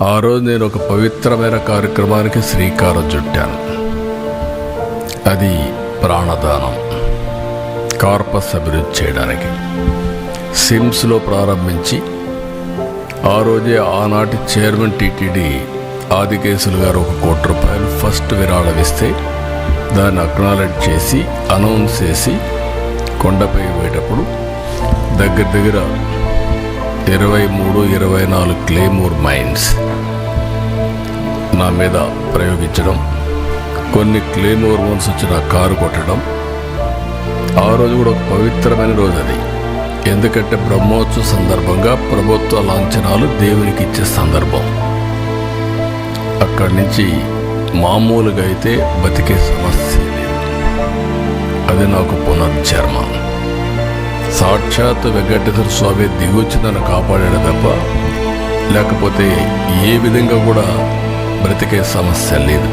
ఆ రోజు నేను ఒక పవిత్రమైన కార్యక్రమానికి శ్రీకారం చుట్టాను. అది ప్రాణదానం. కార్పస్ అభివృద్ధి చేయడానికి సిమ్స్లో ప్రారంభించి ఆ రోజే ఆనాటి చైర్మన్ టీటీడీ ఆదికేశులు గారు ₹1 కోటి ఫస్ట్ విరాళం ఇస్తే దాన్ని అక్నాలెడ్జ్ చేసి అనౌన్స్ చేసి కొండపై పోయేటప్పుడు దగ్గర 23-24 క్లేమోర్ మైన్స్ నా మీద ప్రయోగించడం, కొన్ని క్లేమోర్ మైన్స్ వచ్చిన కారు కొట్టడం. ఆ రోజు కూడా ఒక పవిత్రమైన రోజు అది. ఎందుకంటే బ్రహ్మోత్సవ సందర్భంగా ప్రభుత్వ లాంఛనాలు దేవునికి ఇచ్చే సందర్భం. అక్కడి నుంచి మామూలుగా అయితే బతికే సమస్య లేదు. అది నాకు పునర్జన్మ. సాక్షాత్ వెంకటేశ్వర స్వామి దిగొచ్చి నన్ను కాపాడాడు తప్ప లేకపోతే ఏ విధంగా కూడా బ్రతికే సమస్య లేదు.